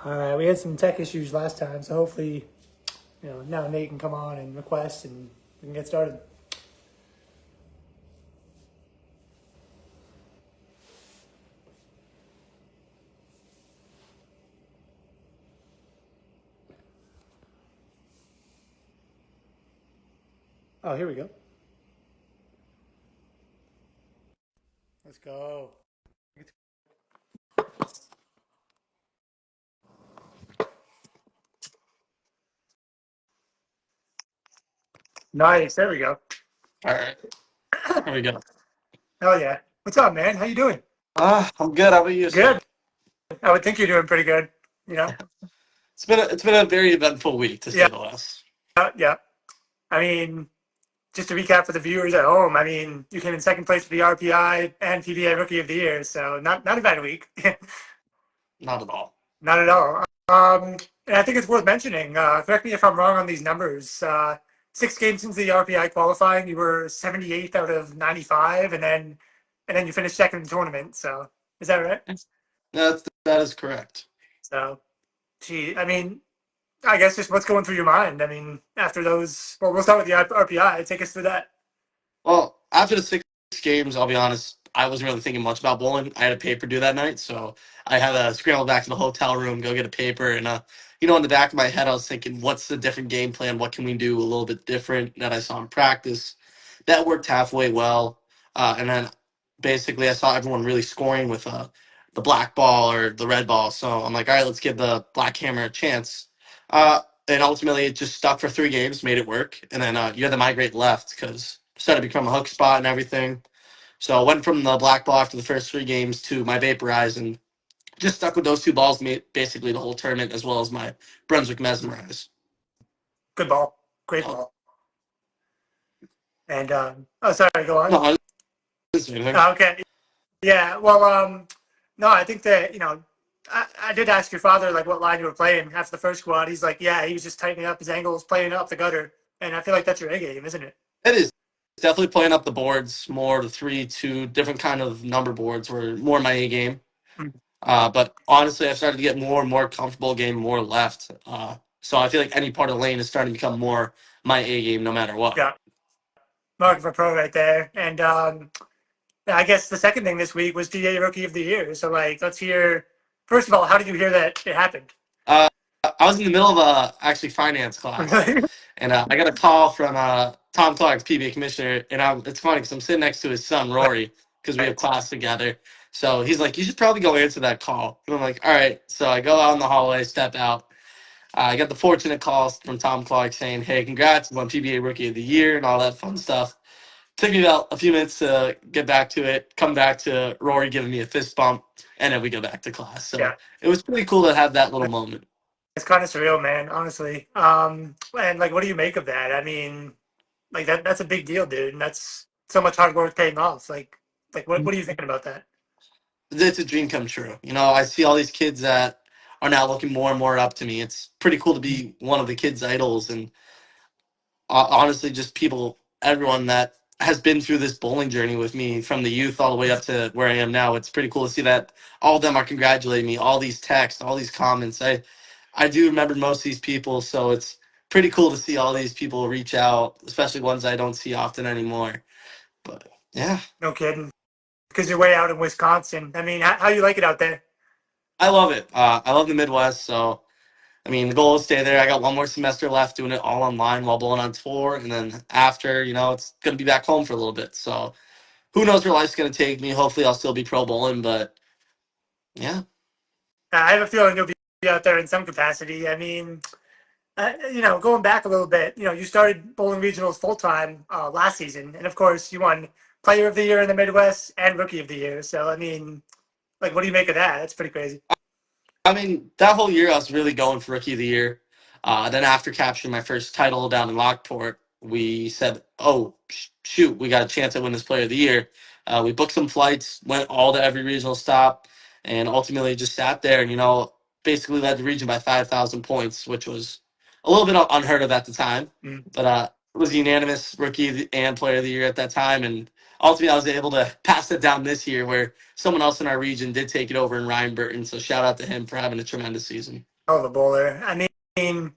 All right, we had some tech issues last time, so hopefully, now Nate can come on and request, and we can get started. Oh, here we go. Let's go. Nice. There we go. All right, here we go. Hell yeah. What's up, man? How you doing? I'm good. How about you, sir? Good. I would think you're doing pretty good. You know? It's been a very eventful week to Yeah. say the least. Yeah. I mean, just to recap for the viewers at home, I mean, you came in second place for the RPI and PBA Rookie of the Year, so not a bad week. Not at all. Not at all. And I think it's worth mentioning. Correct me if I'm wrong on these numbers. 6 games into the RPI qualifying, you were 78th out of 95, and then you finished second in the tournament. So is that right? That is correct. So, gee, I mean, I guess just what's going through your mind. I mean, after those, well, we'll start with the RPI. Take us through that. Well, after the 6 games, I'll be honest, I wasn't really thinking much about bowling. I had a paper due that night, so I had to scramble back to the hotel room, go get a paper, and in the back of my head, I was thinking, what's the different game plan? What can we do a little bit different that I saw in practice? That worked halfway well, and then basically I saw everyone really scoring with the black ball or the red ball. So I'm like, all right, let's give the black hammer a chance. And ultimately, it just stuck for 3 games, made it work. And then you had to migrate left because it started to become a hook spot and everything. So I went from the black ball after the first 3 games to my vaporize and just stuck with those 2 balls basically the whole tournament as well as my Brunswick mesmerize. Good ball. Great Oh, ball. And, oh, sorry, go on. no, I didn't say anything. Okay. Yeah, well, no, I think that, I did ask your father, like, what line you were playing after the first squad. He's like, yeah, he was just tightening up his angles, playing up the gutter. And I feel like that's your A game, isn't it? It is definitely playing up the boards more, the 3, 2 different kind of number boards were more my A game. Mm. But honestly, I've started to get more and more comfortable game more left. So I feel like any part of the lane is starting to become more my A game no matter what. Yeah, market for pro right there. And yeah, I guess the second thing this week was DA Rookie of the Year. So, like, let's hear, first of all, how did you hear that it happened? Uh, I was in the middle of actually finance class, and I got a call from Tom Clark's PBA commissioner, and it's funny because I'm sitting next to his son Rory because we have class together. So he's like, "You should probably go answer that call." And I'm like, "All right." So I go out in the hallway, step out. I got the fortunate call from Tom Clark saying, "Hey, congrats on PBA Rookie of the Year and all that fun stuff." Took me about a few minutes to get back to it. Come back to Rory giving me a fist bump, and then we go back to class. So Yeah, it was pretty cool to have that little moment. it's kind of surreal, man, honestly. And, like, what do you make of that? I mean, like, that's a big deal, dude. And that's so much hard work paying off. Like what are you thinking about that? It's a dream come true. I see all these kids that are now looking more and more up to me. It's pretty cool to be one of the kids' idols, and honestly, just people, everyone that has been through this bowling journey with me from the youth all the way up to where I am now. It's pretty cool to see that all of them are congratulating me. All these texts, all these comments. I do remember most of these people, so it's pretty cool to see all these people reach out, especially ones I don't see often anymore. But yeah, No kidding. Because you're way out in Wisconsin. I mean, how you like it out there? I love it. I love the Midwest, so I mean, the goal is to stay there. I got one more semester left doing it all online while bowling on tour. And then after, it's going to be back home for a little bit. So who knows where life's going to take me. Hopefully, I'll still be pro bowling. But yeah. I have a feeling you'll be out there in some capacity. I mean, going back a little bit, you started bowling regionals full time last season, and of course, you won Player of the Year in the Midwest and Rookie of the Year. So, I mean, like, what do you make of that? That's pretty crazy. I mean, that whole year I was really going for Rookie of the Year. Then after capturing my first title down in Lockport, we said, oh, shoot, we got a chance to win this Player of the Year. We booked some flights, went all to every regional stop, and ultimately just sat there and, basically led the region by 5,000 points, which was a little bit unheard of at the time. Mm. But it was unanimous Rookie and Player of the Year at that time. And ultimately, I was able to pass it down this year where someone else in our region did take it over in Ryan Burton. So shout out to him for having a tremendous season. of a bowler. I mean,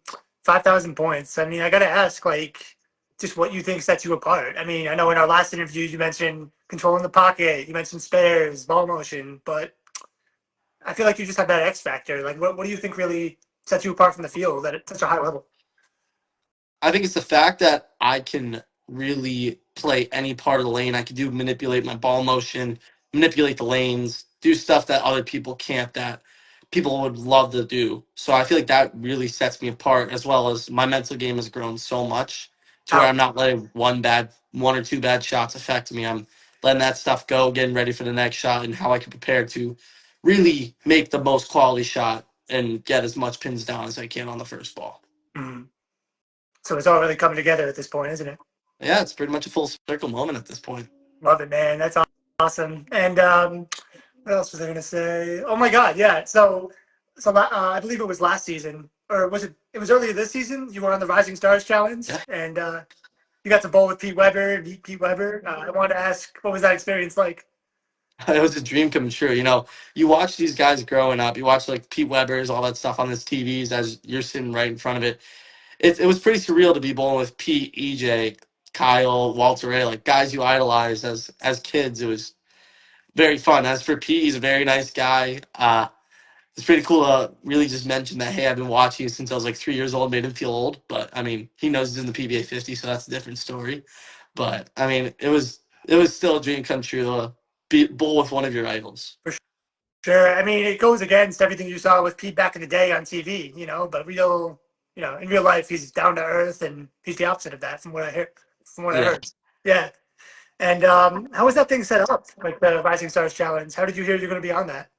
5,000 points. I mean, I gotta ask, like, just what you think sets you apart. I mean, I know in our last interview you mentioned controlling the pocket, you mentioned spares, ball motion, but I feel like you just have that X factor. Like, what do you think really sets you apart from the field at such a high level? I think it's the fact that I can really play any part of the lane. I can do manipulate my ball motion, manipulate the lanes, do stuff that other people can't that people would love to do. So I feel like that really sets me apart, as well as my mental game has grown so much to where How? I'm not letting one or two bad shots affect me. I'm letting that stuff go, getting ready for the next shot, and how I can prepare to really make the most quality shot and get as much pins down as I can on the first ball. Mm. So it's all really coming together at this point, isn't it? Yeah, it's pretty much a full circle moment at this point. Love it, man. That's awesome. And what else was I gonna say? Oh my God, yeah. So I believe it was last season, or was it? It was earlier this season. You were on the Rising Stars Challenge, Yeah, and you got to bowl with Pete Weber, meet Pete Weber. I wanted to ask, what was that experience like? it was a dream come true. You know, you watch these guys growing up. You watch like Pete Weber's, all that stuff on his TVs as you're sitting right in front of it. It was pretty surreal to be bowling with Pete, EJ, Kyle, Walter Ray, like guys you idolized as kids. It was very fun. As for Pete, he's a very nice guy. It's pretty cool to really just mention that, hey, I've been watching you since I was like 3 years old, made him feel old. But I mean, he knows he's in the PBA 50, so that's a different story. But I mean, it was still a dream come true to be bowl with one of your idols. For sure. I mean, it goes against everything you saw with Pete back in the day on TV, but in real life, he's down to earth, and he's the opposite of that, from what I hear, from what I Yeah. heard. Yeah. And how was that thing set up, like the Rising Stars Challenge? How did you hear you're going to be on that?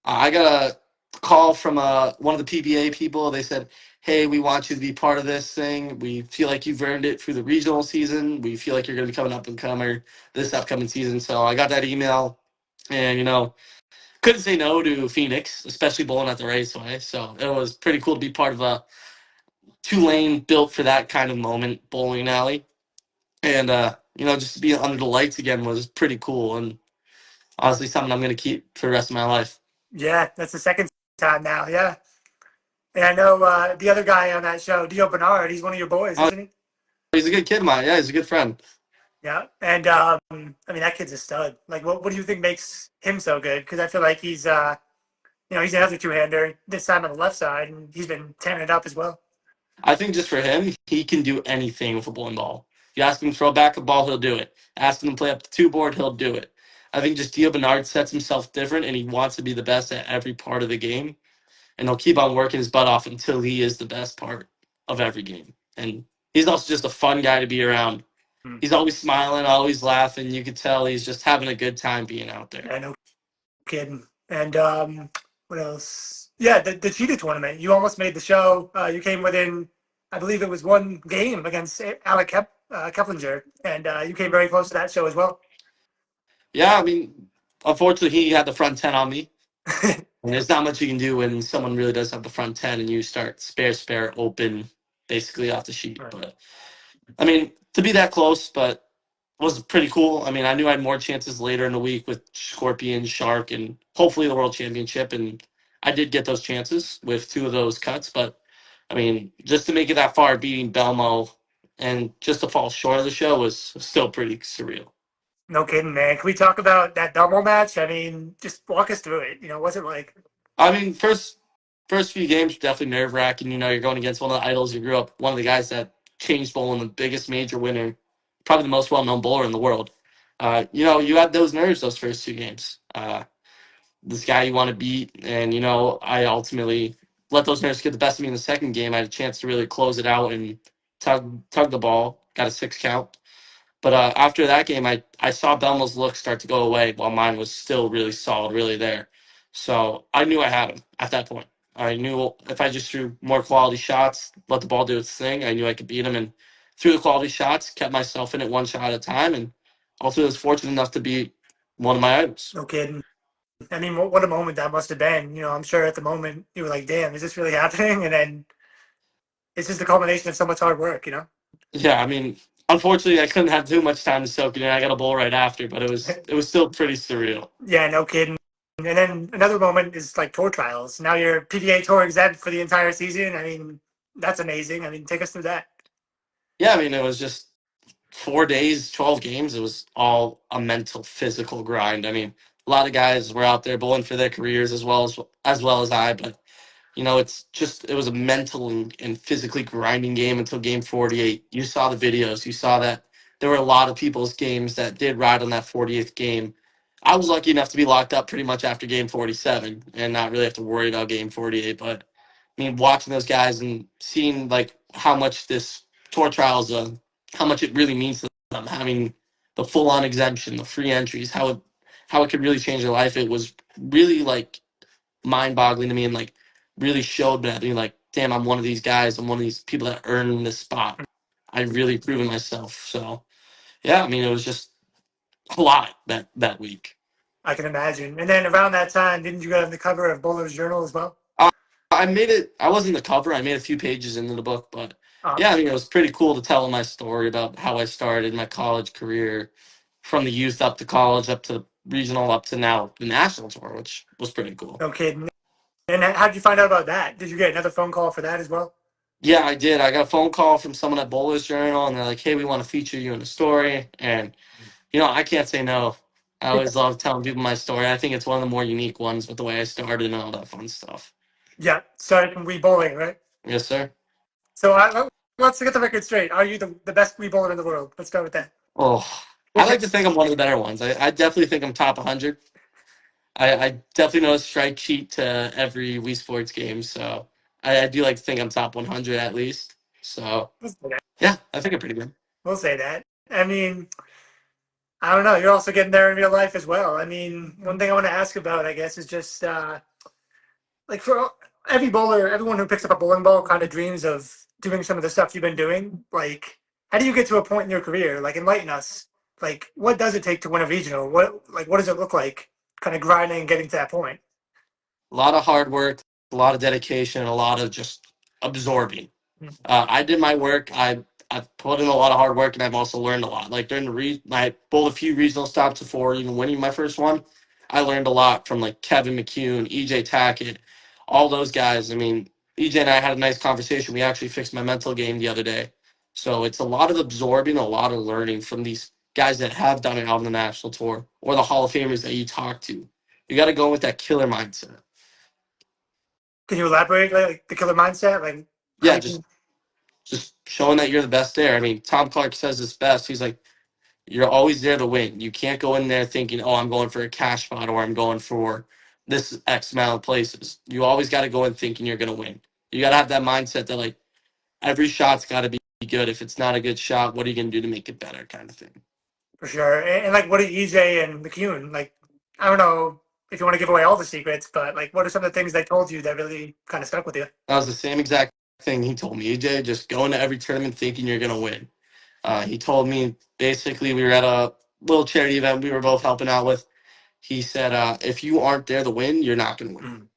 I got a call from one of the PBA people. They said, "Hey, we want you to be part of this thing. We feel like you've earned it through the regional season. We feel like you're going to be coming up and comer this upcoming season." So I got that email, and couldn't say no to Phoenix, especially bowling at the Raceway. So it was pretty cool to be part of a two-lane built for that kind of moment bowling alley, and just to be under the lights again was pretty cool, and honestly something I'm going to keep for the rest of my life. Yeah, that's the second time now. Yeah. And I know the other guy on that show, Dio Bernard, he's one of your boys, Oh, isn't he? he's a good kid of mine. Yeah, he's a good friend. Yeah. And I mean, that kid's a stud. Like, what do you think makes him so good? Because I feel like he's another two-hander, this time on the left side, and he's been tearing it up as well. I think just for him, he can do anything with a bowling ball. You ask him to throw back a ball, he'll do it. Ask him to play up the two board, he'll do it. I think just Dio Bernard sets himself different, and he wants to be the best at every part of the game, and he'll keep on working his butt off until he is the best part of every game. And he's also just a fun guy to be around. Hmm. He's always smiling, always laughing. You could tell he's just having a good time being out there. Yeah, no kidding. And what else? Yeah, the Cheetah tournament. You almost made the show. You came within, I believe it was one game against Alec Keplinger, and you came very close to that show as well. Yeah, I mean, unfortunately, he had the front 10 on me. And there's not much you can do when someone really does have the front 10 and you start spare, open, basically off the sheet. Right. But, I mean, to be that close, but was pretty cool. I mean, I knew I had more chances later in the week with Scorpion, Shark, and hopefully the World Championship. And I did get those chances with two of those cuts. But, I mean, just to make it that far, beating Belmo and just to fall short of the show was still pretty surreal. No kidding, man. Can we talk about that double match? I mean, just walk us through it. What's it like? I mean, first few games definitely nerve wracking. You're going against one of the idols you grew up, one of the guys that changed bowling, the biggest major winner, probably the most well known bowler in the world. You had those nerves those first two games. This guy you want to beat, and I ultimately let those nerves get the best of me in the second game. I had a chance to really close it out and tug the ball, got a 6 count. But after that game, I saw Belmo's look start to go away while mine was still really solid, really there. So I knew I had him at that point. I knew if I just threw more quality shots, let the ball do its thing, I knew I could beat him. And threw the quality shots, kept myself in it one shot at a time, and also was fortunate enough to be one of my items. No kidding. I mean, what a moment that must have been. I'm sure at the moment you were like, "Damn, is this really happening?" And then it's just the culmination of so much hard work. Yeah, I mean, unfortunately, I couldn't have too much time to soak it in. I got a bowl right after, but it was still pretty surreal. Yeah, no kidding. and then another moment is like tour trials. Now you're PBA tour exempt for the entire season. I mean, that's amazing. I mean, take us through that. Yeah, I mean, it was just 4 days, 12 games. It was all a mental, physical grind. I mean, a lot of guys were out there bowling for their careers as well as I, but it's just it was a mental and physically grinding game until game 48. You saw the videos. You saw that there were a lot of people's games that did ride on that 48th game. I was lucky enough to be locked up pretty much after game 47 and not really have to worry about game 48. But I mean, watching those guys and seeing like how much this tour trials, how much it really means to them, having the full on exemption, the free entries, how it could really change their life. It was really like mind boggling to me and like really showed that being like, damn, I'm one of these guys. I'm one of these people that earned this spot. I really proven myself. So yeah, I mean, it was just a lot that week. I can imagine. And then around that time, didn't you go on the cover of Bowler's Journal as well? Uh, I made it. I wasn't the cover. I made a few pages into the book, but Um, yeah, I mean, it was pretty cool to tell my story about how I started my college career from the youth up to college, up to regional, up to now the national tour, which was pretty cool. no kidding. And how did you find out about that? Did you get another phone call for that as well? Yeah, I did. I got a phone call from someone at Bowler's Journal, and they're like, "Hey, we want to feature you in the story." And I can't say no. I always love telling people my story. I think it's one of the more unique ones with the way I started and all that fun stuff. Yeah, started from Wii Bowling, right? Yes, sir. So let's get the record straight. Are you the best Wii bowler in the world? Let's start with that. Oh, I like to think I'm one of the better ones. I definitely think I'm top 100. I definitely know a strike cheat to every Wii Sports game, so I do like to think I'm top 100 at least. So, We'll say that. yeah, I think I'm pretty good. We'll say that. I mean, I don't know. You're also getting there in real life as well. I mean, one thing I want to ask about, I guess, is just like for every bowler, everyone who picks up a bowling ball kind of dreams of doing some of the stuff you've been doing. Like, how do you get to a point in your career? Like, enlighten us. Like, what does it take to win a regional? What does it look like? Kind of grinding and getting to that point. A lot of hard work, a lot of dedication, and a lot of just absorbing. I did my work. I've put in a lot of hard work, and I've also learned a lot. Like during my bowled a few regional stops before even winning my first one. I learned a lot from like Kevin McCune, EJ Tackett, all those guys. I mean, EJ and I had a nice conversation. We actually fixed my mental game the other day. So it's a lot of absorbing, a lot of learning from these guys that have done it out on the national tour or the Hall of Famers that you talk to. You got to go with that killer mindset. Can you elaborate like the killer mindset? Like, how Yeah, do just you? just showing that you're the best there. I mean, Tom Clark says this best. He's like, you're always there to win. You can't go in there thinking, oh, I'm going for a cash spot or I'm going for this X amount of places. You always got to go in thinking you're going to win. You got to have that mindset that, like, every shot's got to be good. If it's not a good shot, what are you going to do to make it better, kind of thing? For sure. And like, what are EJ and McCune? Like, I don't know if you want to give away all the secrets, but like, what are some of the things they told you that really kind of stuck with you? That was the same exact thing he told me. AJ, just go into every tournament thinking you're going to win. He told me basically we were at a little charity event we were both helping out with. He said, if you aren't there to win, you're not going to win.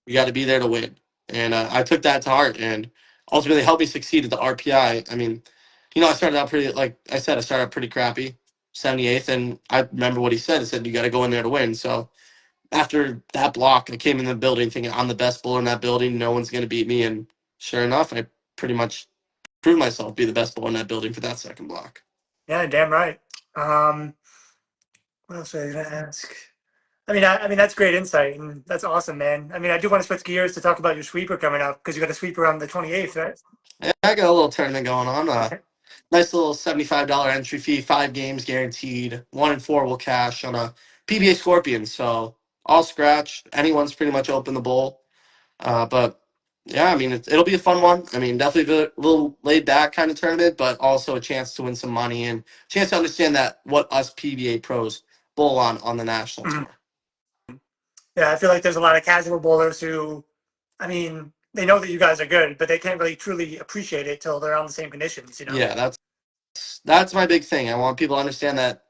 You got to be there to win. And I took that to heart and ultimately helped me succeed at the RPI. I mean, I started out pretty, like I said, I started out pretty crappy, 78th. And I remember what he said. He said, you got to go in there to win. So after that block, I came in the building thinking I'm the best bowler in that building. No one's going to beat me. And sure enough, I pretty much proved myself to be the best bowler in that building for that second block. Yeah, damn right. Um, what else was I gonna ask? I mean that's great insight, and that's awesome, man. I mean, I do want to switch gears to talk about your sweeper coming up because you got a sweeper on the 28th, right? Yeah, I got a little tournament going on. Nice little $75 entry fee, 5 games guaranteed. 1 and 4 will cash on a PBA Scorpion. So all scratch. Anyone's pretty much open the bowl. But yeah, I mean it'll be a fun one. I mean definitely a little laid back kind of tournament, but also a chance to win some money and a chance to understand that what us PBA pros bowl on the national Mhm. tour. Yeah, I feel like there's a lot of casual bowlers who, I mean, they know that you guys are good, but they can't really truly appreciate it till they're on the same conditions, you know? Yeah, that's my big thing. I want people to understand that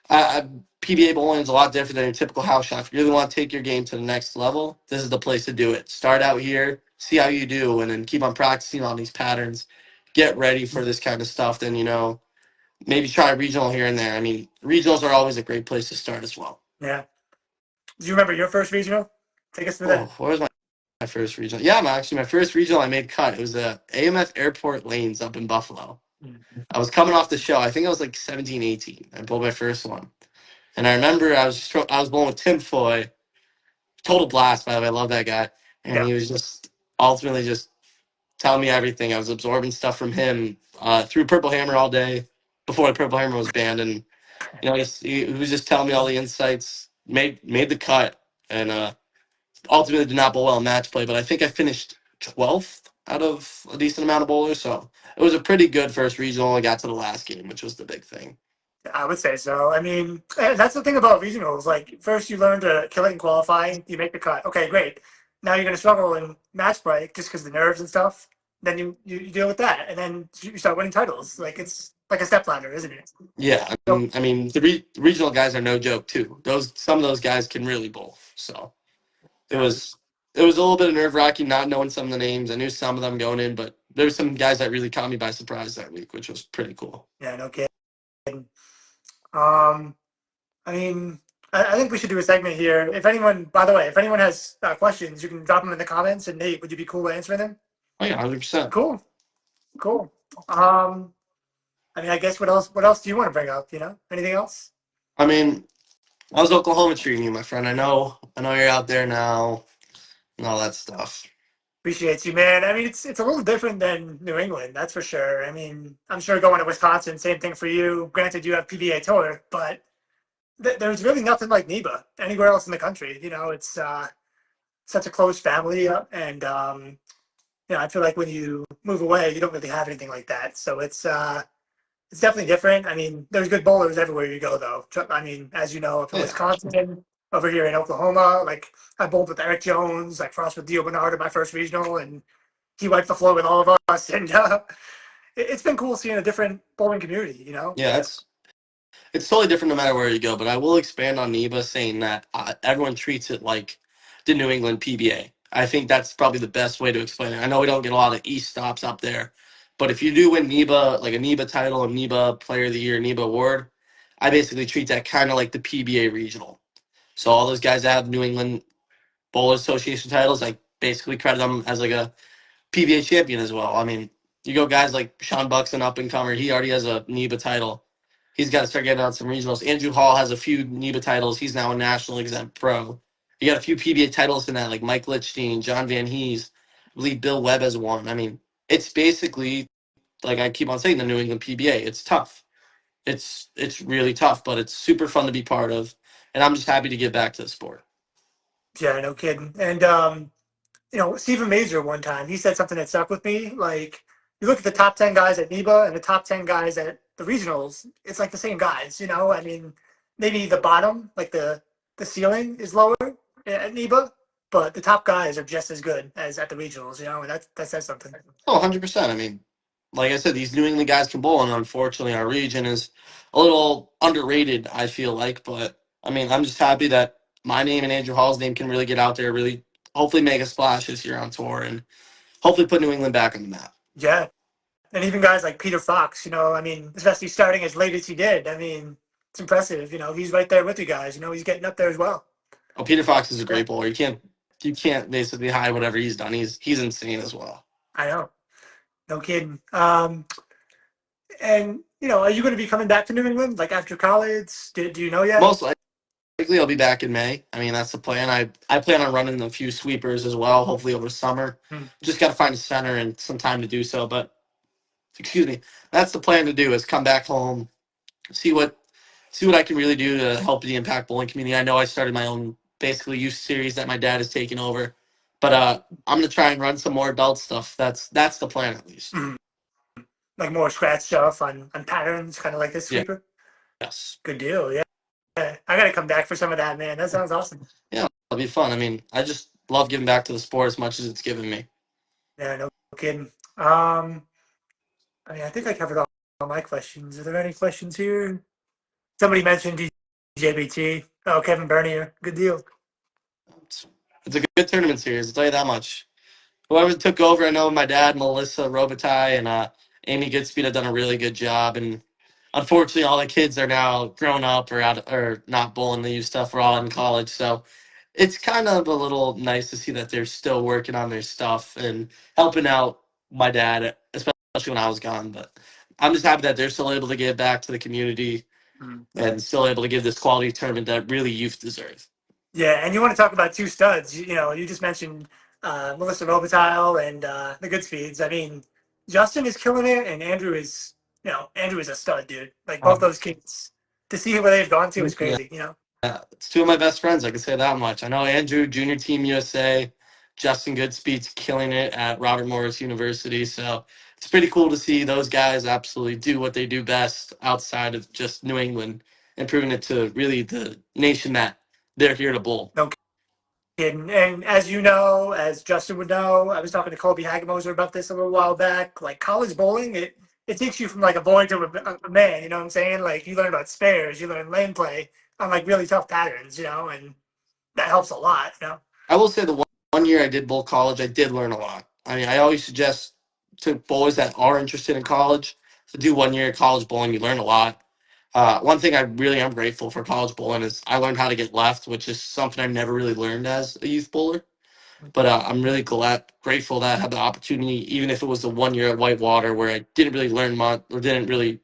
PBA bowling is a lot different than your typical house shot. If you really want to take your game to the next level, this is the place to do it. Start out here, see how you do, and then keep on practicing on these patterns. Get ready for this kind of stuff. Then maybe try regional here and there. I mean, regionals are always a great place to start as well. Yeah. Do you remember your first regional? Take us through Oh, that. what was my first regional? Yeah, my first regional I made cut. It was the AMF Airport Lanes up in Buffalo. I was coming off the show. I think I was like 17, 18. I bowled my first one. And I remember I was bowling with Tim Foy. Total blast, by the way. I love that guy. And Yeah. he was just ultimately just telling me everything. I was absorbing stuff from him through Purple Hammer all day before the Purple Hammer was banned. And, he was just telling me all the insights, made the cut, and ultimately did not bowl well in match play. But I think I finished 12th out of a decent amount of bowlers. So it was a pretty good first regional. I got to the last game, which was the big thing. I would say so. I mean, that's the thing about regionals. Like, first you learn to kill it in qualifying, you make the cut. Okay, great. Now you're going to struggle in match play just because of the nerves and stuff. Then you deal with that, and then you start winning titles. Like, it's like a step ladder, isn't it? Yeah, So, I mean the regional guys are no joke too. Some of those guys can really bowl. So it yeah, was it was a little bit of nerve wracking not knowing some of the names. I knew some of them going in, but there were some guys that really caught me by surprise that week, which was pretty cool. yeah, no kidding. Um, I mean, I think we should do a segment here. If anyone, by the way, if anyone has questions, you can drop them in the comments. And Nate, would you be cool answering them? Oh yeah, 100%. Cool, cool. I mean, I guess what else? What else do you want to bring up? Anything else? I mean, I was Oklahoma treating you, my friend. I know you're out there now and all that stuff. Appreciate you, man. I mean, it's a little different than New England, that's for sure. I mean, I'm sure going to Wisconsin, same thing for you. Granted, you have PBA tour, but there's really nothing like NEBA anywhere else in the country. It's such a close family, and I feel like when you move away, you don't really have anything like that. So it's definitely different. I mean, there's good bowlers everywhere you go, though. I mean, as you know, up in Yeah, Wisconsin, over here in Oklahoma, like I bowled with Eric Jones, like crossed with Dio Bernard in my first regional, and he wiped the floor with all of us. And it's been cool seeing a different bowling community. yeah, it's totally different no matter where you go. But I will expand on NEBA saying that everyone treats it like the New England PBA. I think that's probably the best way to explain it. I know we don't get a lot of East stops up there, but if you do win NEBA, like a NEBA title, a NEBA Player of the Year, NEBA award, I basically treat that kind of like the PBA regional. So all those guys that have New England Bowler Association titles, I basically credit them as like a PBA champion as well. I mean, you go guys like Sean Buxton, up and comer, he already has a NEBA title. He's got to start getting on some regionals. Andrew Hall has a few NEBA titles. He's now a national exempt pro. You got a few PBA titles in that, like Mike Lichstein, John Van Hees. I believe Bill Webb has one. I mean, it's basically like I keep on saying the New England PBA. It's tough. It's really tough, but it's super fun to be part of, and I'm just happy to get back to the sport. Yeah, no kidding. And Stephen Major one time, he said something that stuck with me. Like, you look at the top 10 guys at NEBA and the top 10 guys at the regionals, it's like the same guys. I mean, maybe the bottom, like the ceiling is lower at NEBA, but the top guys are just as good as at the regionals, and that says something. Oh, 100%. I mean, like I said, these New England guys can bowl, and unfortunately, our region is a little underrated, I feel like. But, I mean, I'm just happy that my name and Andrew Hall's name can really get out there, really hopefully make a splash this year on tour, and hopefully put New England back on the map. Yeah. And even guys like Peter Fox, I mean, especially starting as late as he did, I mean, it's impressive. He's right there with you guys. He's getting up there as well. Oh, Peter Fox is a Yeah, great bowler. You can't basically hide whatever he's done. He's insane as well. I know. No kidding. And are you going to be coming back to New England like after college? Do you know yet? Most likely, I'll be back in May. I mean, that's the plan. I plan on running a few sweepers as well, hopefully over summer. Hmm. Just got to find a center and some time to do so. But excuse me, that's the plan to do is come back home, see what I can really do to help the impact bowling community. I know I started my own basically youth series that my dad has taken over, but I'm gonna try and run some more adult stuff. That's the plan at least. Hmm. Like more scratch stuff on patterns, kind of like this Yeah. sweeper. Yes. Good deal. Yeah. I got to come back for some of that, man. That sounds awesome. Yeah, it'll be fun. I mean, I just love giving back to the sport as much as it's given me. Yeah, no kidding. I mean, I think I covered all my questions. Are there any questions here? Somebody mentioned DJBT. Oh, Kevin Bernier. Good deal. It's a good tournament series. I'll tell you that much. Whoever took over, I know my dad, Melissa Robitaille, and Amy Goodspeed have done a really good job. And unfortunately, all the kids are now grown up or out or not bowling the youth stuff. We're all in college, so it's kind of a little nice to see that they're still working on their stuff and helping out my dad, especially when I was gone. But I'm just happy that they're still able to give back to the community and still able to give this quality tournament that really youth deserve. Yeah, and you want to talk about two studs. You just mentioned Melissa Robitaille and the Goodspeeds. I mean, Justin is killing it, and Andrew is a stud, dude. Like both those kids, to see where they've gone to is Yeah, crazy. it's two of my best friends. I can say that much. I know Andrew, Junior Team USA, Justin Goodspeed's killing it at Robert Morris University. So it's pretty cool to see those guys absolutely do what they do best outside of just New England and proving it to really the nation that they're here to bowl. No kidding. And as you know, as Justin would know, I was talking to Colby Hagamoser about this a little while back. Like college bowling, it takes you from like a boy to a man. You know what I'm saying? Like you learn about spares, you learn lane play on like really tough patterns. And that helps a lot. I will say the one year I did bowl college, I did learn a lot. I mean, I always suggest to bowlers that are interested in college to do 1 year of college bowling. You learn a lot. One thing I really am grateful for college bowling is I learned how to get left, which is something I never really learned as a youth bowler. But I'm really grateful that I had the opportunity, even if it was the 1 year at Whitewater where I didn't really learn much or didn't really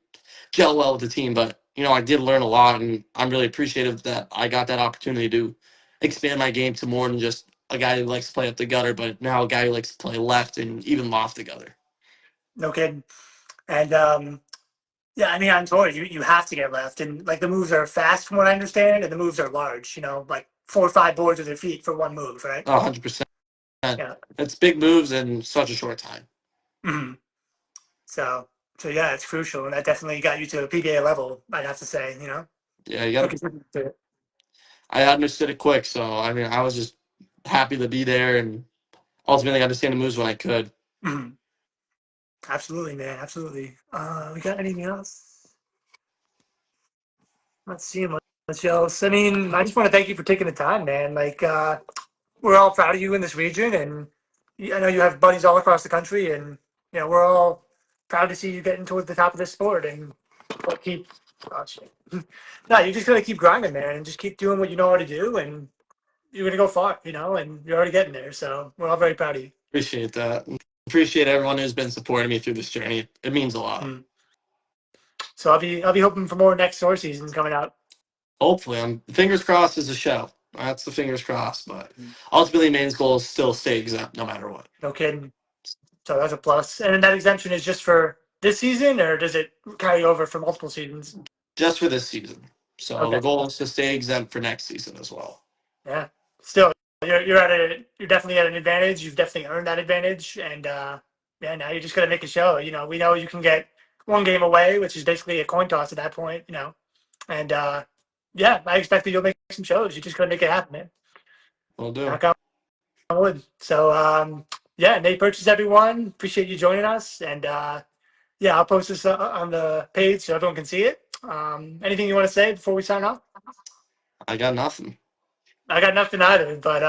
gel well with the team. But I did learn a lot, and I'm really appreciative that I got that opportunity to expand my game to more than just a guy who likes to play up the gutter, but now a guy who likes to play left and even loft the gutter. No kidding. And yeah, I mean, on tour, you have to get left, and like the moves are fast from what I understand, and the moves are large. Like 4 or 5 boards with their feet for one move, right? 100%. Yeah. It's big moves in such a short time. hmm So so yeah, it's crucial, and that definitely got you to a PBA level. I'd have to say, Yeah, you or got. contributed to it. I understood it quick, so I mean, I was just happy to be there and ultimately understand the moves when I could. Mhm. Absolutely, man. Absolutely. We got anything else? Let's see much else. I mean, I just want to thank you for taking the time, man. Like, we're all proud of you in this region, and I know you have buddies all across the country, and we're all proud to see you getting toward the top of this sport, and we'll keep. Oh, shit. No, you just gotta keep grinding, man, and just keep doing what you know how to do, and you're gonna go far, and you're already getting there. So we're all very proud of you. Appreciate that. Appreciate everyone who's been supporting me through this journey. It means a lot. Mm. So I'll be hoping for more next tour seasons coming out. Hopefully, I'm fingers crossed is a show. That's the fingers crossed, but ultimately, main goal is still stay exempt no matter what. No kidding. So that's a plus. And then that exemption is just for this season, or does it carry over for multiple seasons? Just for this season. So the Okay. goal is to stay exempt for next season as well. Yeah. Still, you're definitely at an advantage. You've definitely earned that advantage, and yeah, now you just got to make a show. We know you can get one game away, which is basically a coin toss at that point. And yeah, I expect that you'll make some shows. You just got to make it happen, man. Will do. Knock on wood. So yeah, Nate Purches, everyone. Appreciate you joining us, and yeah, I'll post this on the page so everyone can see it. Anything you want to say before we sign off? I got nothing. I got nothing either, but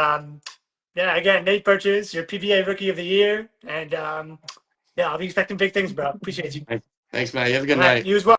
yeah, again, Nate Purches, your PBA Rookie of the Year, and yeah, I'll be expecting big things, bro. Appreciate you. Thanks, man. You have a All good right, night. you as well.